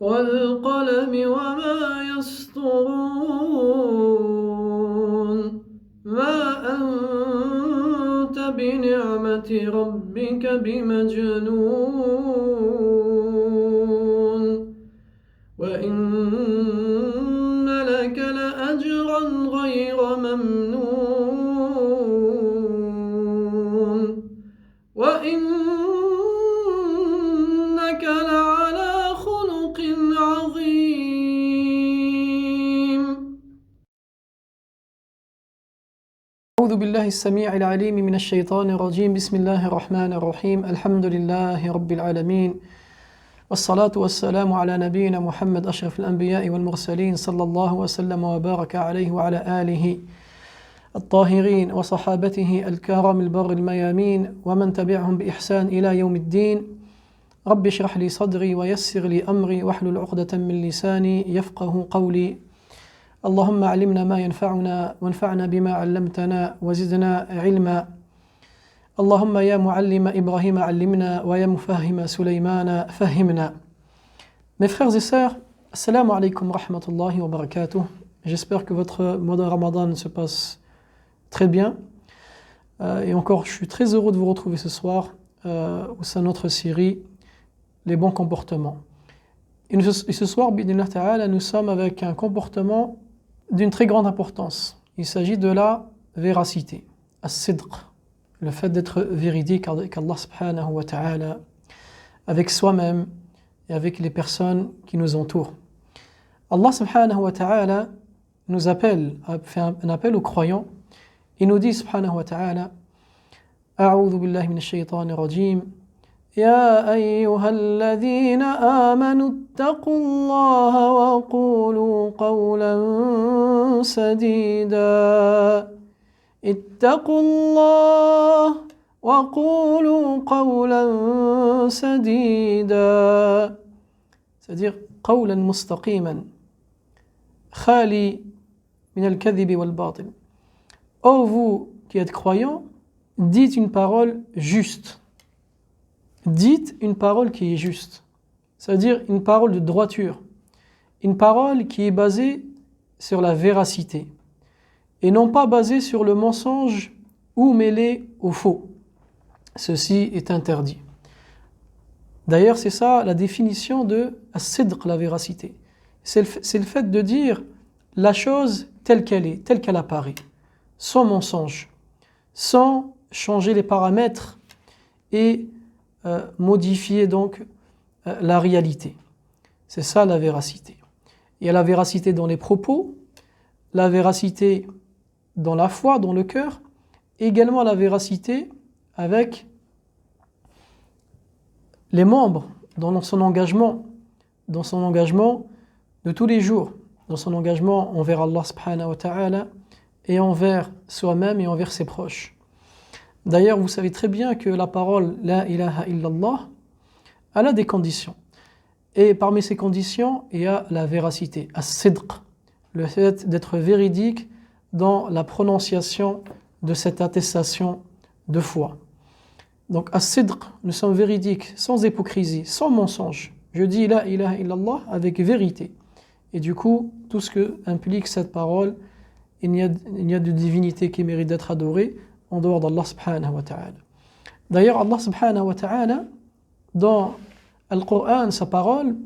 والقلم وما يسطرون ما أنت بنعمة ربك بمجنون وإن لك لأجرا غير ممنون وإنك لعلى خلق عظيم. أعوذ بالله السميع العليم من الشيطان الرجيم. بسم الله الرحمن الرحيم. الحمد لله رب العالمين والصلاة والسلام على نبينا محمد أشرف الأنبياء والمرسلين صلى الله وسلم وبارك عليه وعلى آله الطاهرين وصحابته الكرام البر الميامين ومن تبعهم بإحسان إلى يوم الدين. رب اشرح لي صدري ويسر لي أمري واحلل عقدة من لساني يفقه قولي. اللهم علمنا ما ينفعنا وانفعنا بما علمتنا وزدنا علما. اللهم يا معلم إبراهيم علمنا ويا مفهم سليمان فهمنا. Mes frères et sœurs, assalamu alaikum wa rahmatullahi wa barakatuh. J'espère que votre mois de Ramadan se passe très bien. Et encore, je suis très heureux de vous retrouver ce soir au sein de notre série Les bons comportements. Et ce soir, bi'idhnillah ta'ala, nous sommes avec un comportement d'une très grande importance. Il s'agit de la véracité, as-sidq, le fait d'être véridique avec Allah subhanahu wa ta'ala, avec soi-même et avec les personnes qui nous entourent. Allah subhanahu wa ta'ala nous appelle, fait un appel aux croyants. Il nous dit subhanahu wa ta'ala, A'udhu billahi minash shaytanir rajim, يا أيها الذين آمنوا اتقوا الله وقولوا قولا سديدا اتقوا الله وقولوا قولا سديدا c'est-à-dire قولا مستقيما خالي من الكذب والباطل. Ô vous qui êtes croyants, dites une parole juste. Dites une parole qui est juste, c'est-à-dire une parole de droiture, une parole qui est basée sur la véracité et non pas basée sur le mensonge ou mêlée au faux. Ceci est interdit. D'ailleurs, c'est ça la définition de as-sidq, la véracité. C'est le fait de dire la chose telle qu'elle est, telle qu'elle apparaît, sans mensonge, sans changer les paramètres et modifier donc la réalité. C'est ça la véracité. Il y a la véracité dans les propos, la véracité dans la foi, dans le cœur, et également la véracité avec les membres dans son engagement de tous les jours, dans son engagement envers Allah subhanahu wa ta'ala et envers soi-même et envers ses proches. D'ailleurs, vous savez très bien que la parole La ilaha illallah, elle a des conditions. Et parmi ces conditions, il y a la véracité, as-sidq, le fait d'être véridique dans la prononciation de cette attestation de foi. Donc, as-sidq, nous sommes véridiques, sans hypocrisie, sans mensonge. Je dis La ilaha illallah avec vérité. Et du coup, tout ce que implique cette parole, il n'y a de divinité qui mérite d'être adorée en dehors d'Allah subhanahu wa ta'ala. D'ailleurs, Allah subhanahu wa ta'ala, dans Al-Qur'an, sa parole,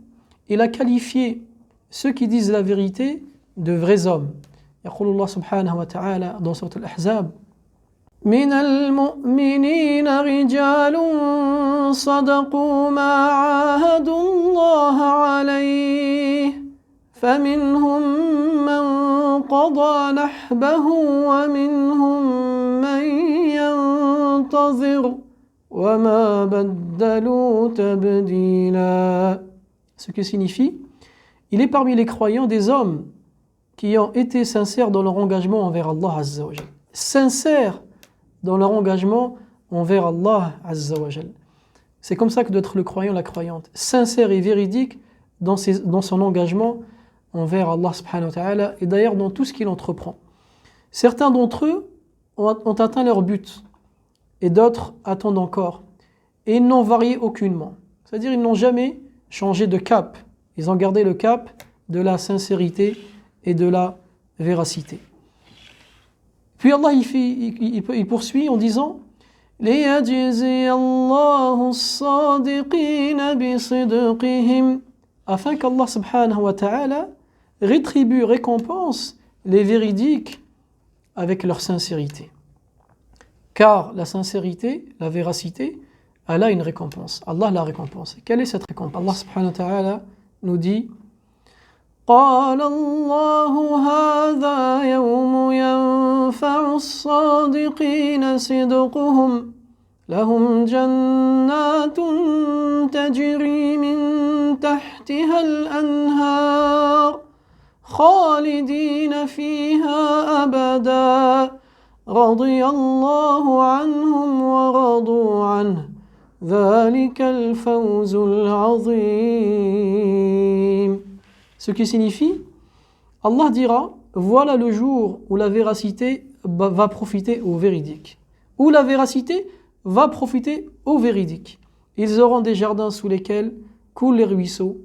il a qualifié ceux qui disent la vérité de vrais hommes. يقول الله سبحانه وتعالى dans سورة الأحزاب من المؤمنين رجال صدقوا ما عاهدوا الله عليه فمنهم من قضى نحبه ومنهم من ينتظر وما بدلوا تبديلا. Ce qui signifie, il est parmi les croyants des hommes qui ont été sincères dans leur engagement envers Allah Azza wa Jal. Sincères dans leur engagement envers Allah Azza wa Jal. C'est comme ça que doit être le croyant, la croyante. Sincère et véridique dans son engagement envers Allah subhanahu wa ta'ala et d'ailleurs dans tout ce qu'il entreprend. Certains d'entre eux ont atteint leur but et d'autres attendent encore et ils n'ont varié aucunement. C'est-à-dire ils n'ont jamais changé de cap, Ils ont gardé le cap de la sincérité et de la véracité. Puis Allah il poursuit en disant لِيَجْزِيَ اللَّهُ الصَّادِقِينَ بِصِدْقِهِمْ, afin qu'Allah subhanahu wa ta'ala rétribue, récompense les véridiques avec leur sincérité. Car la sincérité, la véracité, elle a une récompense. Allah la récompense. Quelle est cette récompense? Allah subhanahu wa ta'ala nous dit قال الله هذا يوم ينفع الصادقين صدقهم لهم جنات تجري من تحتها الأنهار خالدين فيها أبدا رضي الله عنهم ورضوا عنه ذلك الفوز العظيم. Ce qui signifie, Allah dira, voilà le jour où la véracité va profiter aux véridiques. Où la véracité va profiter aux véridiques. Ils auront des jardins sous lesquels coulent les ruisseaux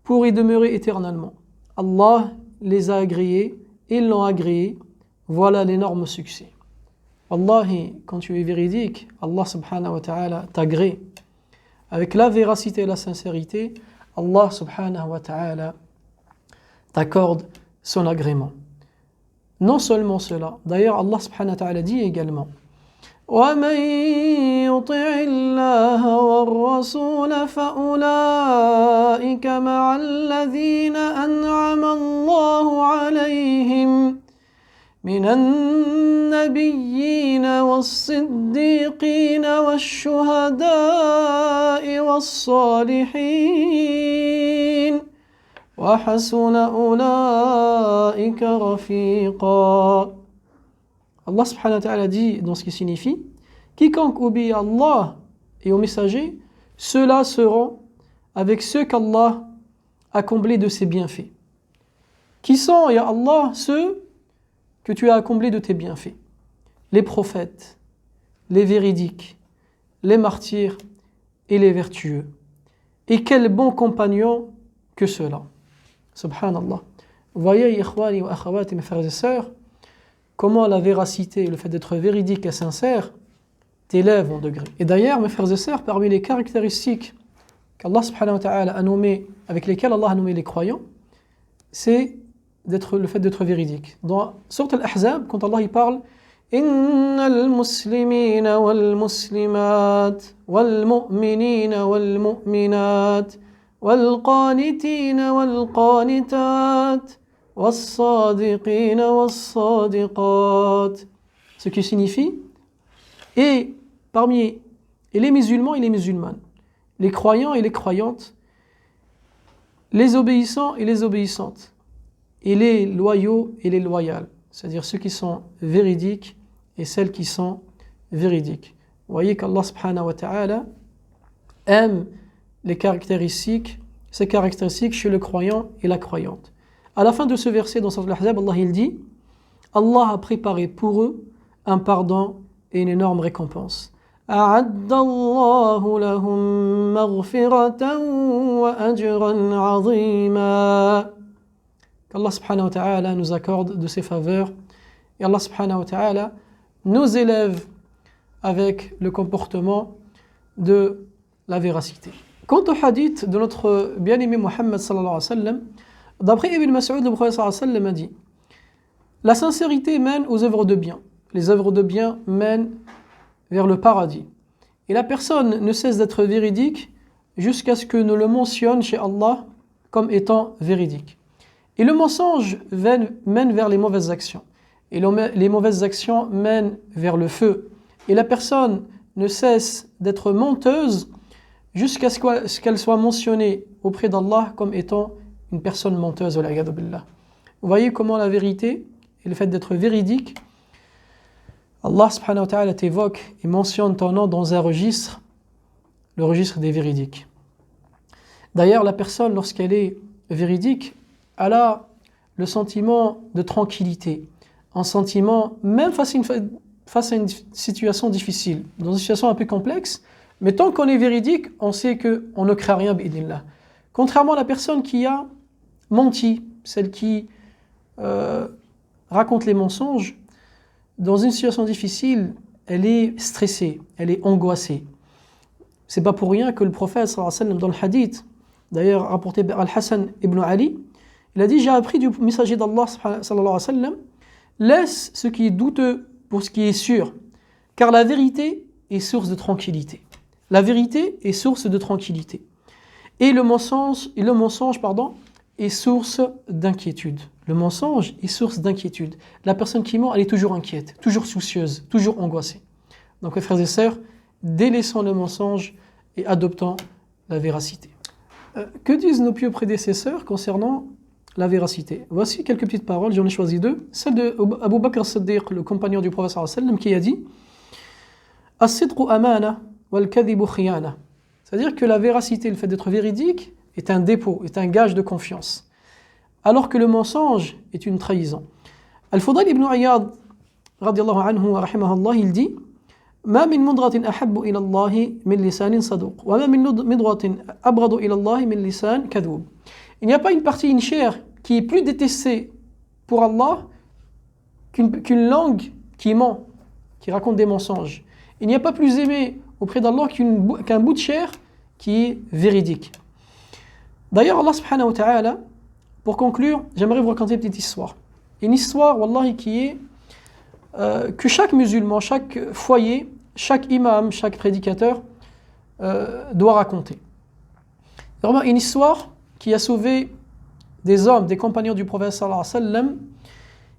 pour y demeurer éternellement. Allah les a agréés, ils l'ont agréé, voilà l'énorme succès. Wallahi, quand tu es véridique, Allah subhanahu wa ta'ala t'agrée. Avec la véracité et la sincérité, Allah subhanahu wa ta'ala t'accorde son agrément. Non seulement cela, d'ailleurs Allah subhanahu wa ta'ala dit également وَمَنْ يُطِعِ اللَّهَ وَالرَّسُولَ فَأُولَئِكَ مَعَ الَّذِينَ أَنْعَمَ اللَّهُ عَلَيْهِمْ من النبيين والصديقين والشهداء والصالحين وحسن أولئك رفيقا. Allah subhanahu wa ta'ala dit dans ce qui signifie quiconque obéit à Allah et aux messagers, ceux-là seront avec ceux qu'Allah a comblés de ses bienfaits. Qui sont, ya Allah, ceux que tu as comblés de tes bienfaits? Les prophètes, les véridiques, les martyrs et les vertueux. Et quels bons compagnons que ceux-là. Subhanallah. Vous voyez, ikhwani wa akhawati, mes frères et sœurs, comment la véracité, le fait d'être véridique et sincère, t'élève en degré. Et d'ailleurs, mes frères et sœurs, parmi les caractéristiques qu'Allah subhanahu wa ta'ala a nommées, avec lesquelles Allah a nommé les croyants, c'est le fait d'être véridique. Dans Sourate Al-Ahzab, quand Allah y parle إن المسلمين والمسلمات والمؤمنين والمؤمنات والقانتين والقانتات والصادقين والصادقات. Ce qui signifie, et les musulmans et les musulmanes, les croyants et les croyantes, les obéissants et les obéissantes, et les loyaux et les loyales, c'est-à-dire ceux qui sont véridiques et celles qui sont véridiques. Vous voyez qu'Allah subhanahu wa ta'ala aime ces caractéristiques chez le croyant et la croyante. À la fin de ce verset dans Sourate Al-Ahzab, Allah il dit Allah a préparé pour eux un pardon et une énorme récompense. أعد الله لهم مغفرة وأجرا عظيما. Qu'Allah subhanahu wa ta'ala nous accorde de ses faveurs et Allah subhanahu wa ta'ala nous élève avec le comportement de la véracité. Quant au hadith de notre bien-aimé Muhammad sallallahu alayhi wa sallam, d'après Ibn Mas'ud, le prophète sallallahu alayhi wa sallam a dit la sincérité mène aux œuvres de bien. Les œuvres de bien mènent vers le paradis. Et la personne ne cesse d'être véridique jusqu'à ce que nous le mentionne chez Allah comme étant véridique. Et le mensonge mène vers les mauvaises actions. Et les mauvaises actions mènent vers le feu. Et la personne ne cesse d'être menteuse jusqu'à ce qu'elle soit mentionnée auprès d'Allah comme étant une personne menteuse. Vous voyez comment la vérité et le fait d'être véridique, Allah subhanahu wa ta'ala t'évoque et mentionne ton nom dans un registre, le registre des véridiques. D'ailleurs, la personne, lorsqu'elle est véridique, elle a le sentiment de tranquillité, un sentiment, même face à une situation difficile, dans une situation un peu complexe, mais tant qu'on est véridique, on sait qu'on ne craint rien, bi'idhnillah. Contrairement à la personne qui a menti, celle qui raconte les mensonges, dans une situation difficile, elle est stressée, elle est angoissée. C'est pas pour rien que le prophète sallallahu alayhi wa sallam, dans le hadith, d'ailleurs rapporté par Al-Hassan ibn Ali, il a dit: j'ai appris du messager d'Allah sallallahu alayhi wa sallam, laisse ce qui est douteux pour ce qui est sûr, car la vérité est source de tranquillité. La vérité est source de tranquillité. Et le mensonge, est source d'inquiétude. Le mensonge est source d'inquiétude. La personne qui ment, elle est toujours inquiète, toujours soucieuse, toujours angoissée. Donc, mes frères et sœurs, délaissons le mensonge et adoptons la véracité. Que disent nos pieux prédécesseurs concernant la véracité? Voici quelques petites paroles, j'en ai choisi deux. Celle d'Abu Bakr as-Siddiq, le compagnon du prophète sallallahu alayhi wa sallam, qui a dit: As-sidqu amana wal kadhibu khiyana. C'est-à-dire que la véracité, le fait d'être véridique, est un dépôt, est un gage de confiance, alors que le mensonge est une trahison. Al-Fudayl ibn Iyad, radiyallahu anhu wa rahimahullah, il dit: ما من مضغة أحب إلى الله من لسان صدوق وما من مضغة أبغض إلى الله من لسان كذوب. Il n'y a pas une partie, une chair qui est plus détestée pour Allah qu'une langue qui ment, qui raconte des mensonges. Il n'y a pas plus aimé auprès d'Allah qu'un bout de chair qui est véridique. D'ailleurs, Allah subhanahu wa ta'ala, pour conclure, j'aimerais vous raconter une petite histoire. Une histoire, wallahi, qui est que chaque musulman, chaque foyer, chaque imam, chaque prédicateur doit raconter. Vraiment une histoire qui a sauvé des hommes, des compagnons du prophète sallallahu alayhi wa sallam,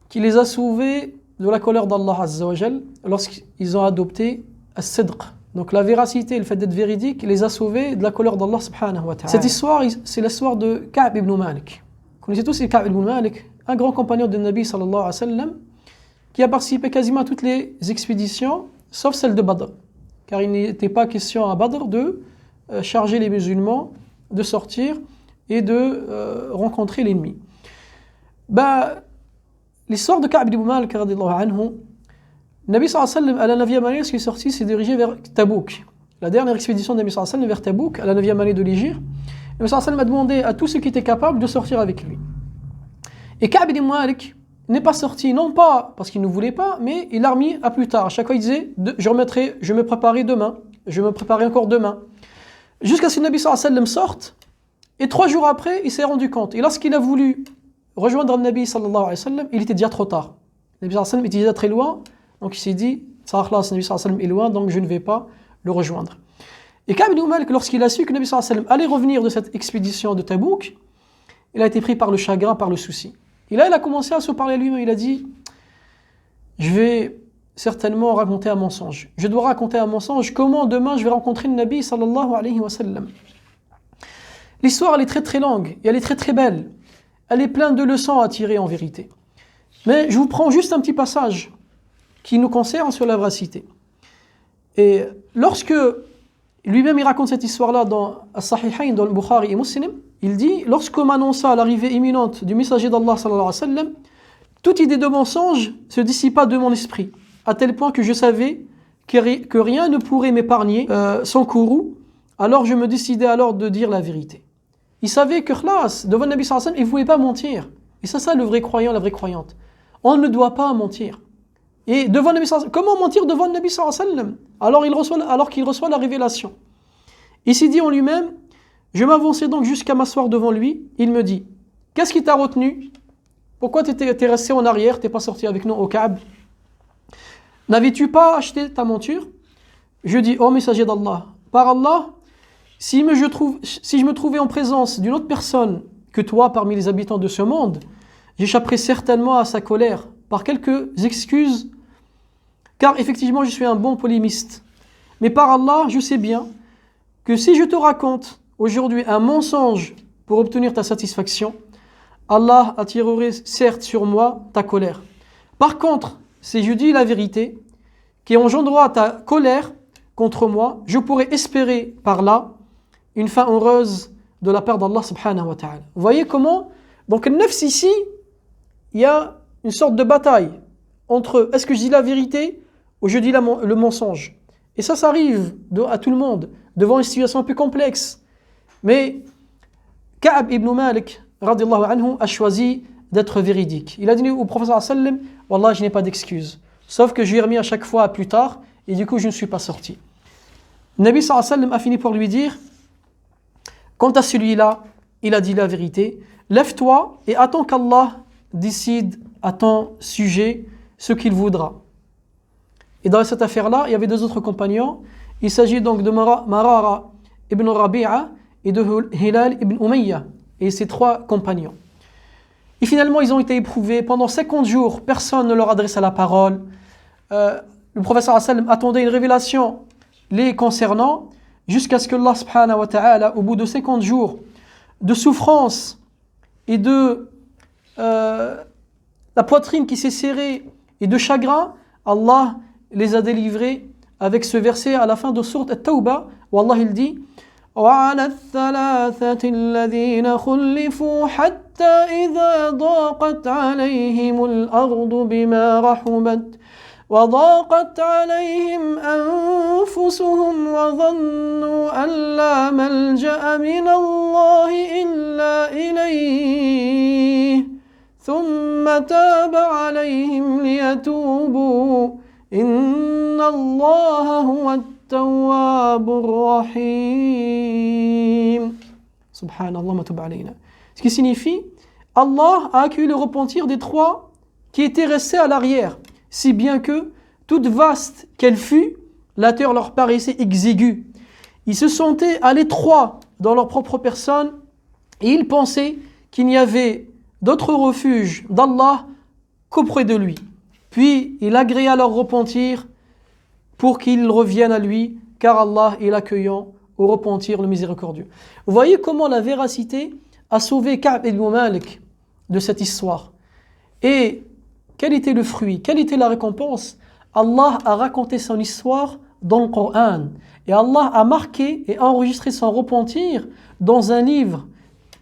qui les a sauvés de la colère d'Allah azza wa jal lorsqu'ils ont adopté as-sidq. Donc la véracité, le fait d'être véridique, les a sauvés de la colère d'Allah subhanahu wa ta'ala. Cette histoire, c'est l'histoire de Ka'b ibn Malik. Vous connaissez tous Ka'b ibn Malik, un grand compagnon de Nabi sallallahu alayhi wa sallam, qui a participé quasiment à toutes les expéditions, sauf celle de Badr. Car il n'était pas question à Badr de charger les musulmans, de sortir et de rencontrer l'ennemi. L'histoire de Ka'b ibn Malik, radiyallahu anhu, Nabi sallallahu alayhi wa sallam, à la 9e année, lorsqu'il est sorti, s'est dirigé vers Tabouk. La dernière expédition de Nabi sallallahu alayhi wa sallam vers Tabouk, à la 9e année de l'Hégire. Nabi sallallahu alayhi wa sallam a demandé à tous ceux qui étaient capables de sortir avec lui. Et Ka'b ibn Malik n'est pas sorti, non pas parce qu'il ne voulait pas, mais il l'a remis à plus tard. À chaque fois, il disait: je me préparerai demain, je me préparerai encore demain. Jusqu'à ce que Nabi sallallahu alayhi wa sallam sorte, et 3 jours après, il s'est rendu compte. Et lorsqu'il a voulu rejoindre le Nabi sallallahu alayhi wa sallam, il était déjà trop tard. Le Nabi sallallahu alayhi wa sallam était déjà très loin, donc il s'est dit: ça le Nabi sallallahu alayhi wa sallam est loin, donc je ne vais pas le rejoindre. Et Ka'b ibn Malik, lorsqu'il a su que le Nabi sallallahu alayhi wa sallam allait revenir de cette expédition de Tabouk, il a été pris par le chagrin, par le souci. Et là, il a commencé à se parler à lui-même. Il a dit: je vais certainement raconter un mensonge. Je dois raconter un mensonge. Comment demain je vais rencontrer le Nabi sallallahu alayhi wa sallam? L'histoire, elle est très très longue et elle est très très belle. Elle est pleine de leçons à tirer en vérité. Mais je vous prends juste un petit passage qui nous concerne sur la véracité. Et lorsque lui-même il raconte cette histoire-là dans As-Sahihayn, dans le Bukhari et Muslim, il dit: lorsqu'on m'annonça l'arrivée imminente du messager d'Allah sallallahu alayhi wa sallam, toute idée de mensonge se dissipa de mon esprit, à tel point que je savais que rien ne pourrait m'épargner sans courroux. Alors je me décidai alors de dire la vérité. Il savait que khlas, devant le Nabi sallallahu alayhi wa sallam, il ne pouvait pas mentir. Et c'est ça le vrai croyant, la vraie croyante. On ne doit pas mentir. Et devant le Nabi sallallahu alayhi wa sallam, comment mentir devant le Nabi sallallahu alayhi wa sallam alors qu'il reçoit la révélation? Il s'est dit en lui-même: je m'avançai donc jusqu'à m'asseoir devant lui. Il me dit: qu'est-ce qui t'a retenu? Pourquoi t'es resté en arrière? T'es pas sorti avec nous au Ka'b? N'avais-tu pas acheté ta monture? Je dis: ô messager d'Allah, par Allah, si je me trouvais en présence d'une autre personne que toi parmi les habitants de ce monde, j'échapperais certainement à sa colère par quelques excuses, car effectivement je suis un bon polémiste. Mais par Allah, je sais bien que si je te raconte aujourd'hui un mensonge pour obtenir ta satisfaction, Allah attirerait certes sur moi ta colère. Par contre, si je dis la vérité, qui engendrera ta colère contre moi, je pourrais espérer par là une fin heureuse de la part d'Allah subhanahu wa ta'ala. Vous voyez comment, donc le nafs ici, il y a une sorte de bataille entre est-ce que je dis la vérité ou je dis le mensonge. Et ça arrive à tout le monde, devant une situation un peu complexe. Mais Ka'b ibn Malik radiallahu anhu a choisi d'être véridique. Il a dit au prophète sallam, Wallah, je n'ai pas d'excuse. Sauf que je lui ai remis à chaque fois à plus tard et du coup je ne suis pas sorti. Nabi sallam a fini par lui dire, quant à celui-là, il a dit la vérité, lève-toi et attends qu'Allah décide à ton sujet ce qu'il voudra. Et dans cette affaire-là, il y avait deux autres compagnons. Il s'agit donc de Marara ibn Rabi'a et de Hilal ibn Umayya. Et ces trois compagnons. Et finalement, ils ont été éprouvés. Pendant 50 jours, personne ne leur adressa la parole. Le prophète sallam attendait une révélation les concernant, jusqu'à ce que Allah subhanahu wa ta'ala, au bout de 50 jours de souffrance et de la poitrine qui s'est serrée et de chagrin, Allah les a délivrés avec ce verset à la fin de sourate At-Tawbah, où Allah il dit وعلى الثلاثة الذين خلفوا حتى إذا ضاقت عليهم الأرض بما رحبت وضاقت عليهم أنفسهم وظنوا أن لا ملجأ من الله إلا إليه ثم تاب عليهم ليتوبوا إن الله هو التواب الرحيم Subhanallah ma tub alayna. Ce qui signifie Allah a accueilli le repentir des trois qui étaient restés à l'arrière, si bien que, toute vaste qu'elle fût, la terre leur paraissait exiguë. Ils se sentaient à l'étroit dans leur propre personne et ils pensaient qu'il n'y avait d'autre refuge d'Allah qu'auprès de lui. Puis il agréa leur repentir pour qu'ils reviennent à lui, car Allah est l'accueillant au repentir, le miséricordieux. Vous voyez comment la véracité a sauvé Ka'b ibn Malik de cette histoire. Et quel était le fruit? Quelle était la récompense? Allah a raconté son histoire dans le Coran. Et Allah a marqué et enregistré son repentir dans un livre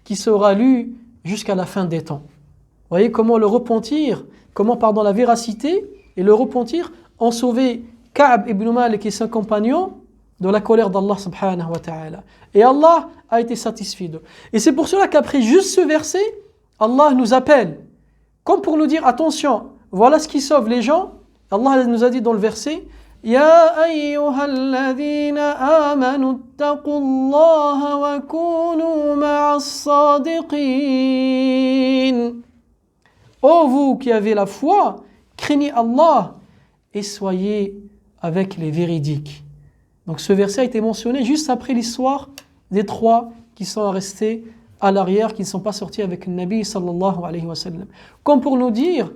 qui sera lu jusqu'à la fin des temps. Vous voyez comment la véracité et le repentir ont sauvé Ka'b ibn Malik et ses compagnons de la colère d'Allah subhanahu wa ta'ala. Et Allah a été satisfait d'eux. Et c'est pour cela qu'après juste ce verset, Allah nous appelle, comme pour nous dire, attention, voilà ce qui sauve les gens. Allah nous a dit dans le verset, Ya ayyuhalladhina amanu ittaqullaha wa kunu ma'as sadiqin. Ô vous qui avez la foi, craignez Allah et soyez avec les véridiques. Donc ce verset a été mentionné juste après l'histoire des trois qui sont restés à l'arrière, qui ne sont pas sortis avec le Nabi sallallahu alayhi wa sallam. Comme pour nous dire,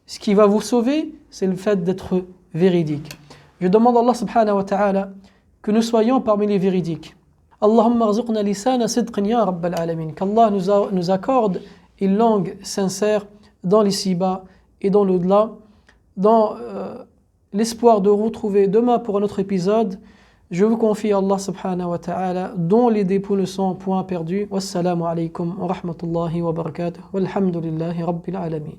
ce qui va vous sauver, c'est le fait d'être véridique. Je demande à Allah subhanahu wa ta'ala que nous soyons parmi les véridiques. Allahumma arzuqna lisana sidqin ya rabbal alamin. Qu'Allah nous accorde une langue sincère dans l'ici-bas et dans l'au-delà, dans l'espoir de retrouver demain pour un autre épisode. Je vous confie à Allah subhanahu wa ta'ala, dont les dépôts ne sont point perdus. Wassalamu alaykum wa rahmatullahi wa barakatuh. Walhamdulillahi rabbil alamin.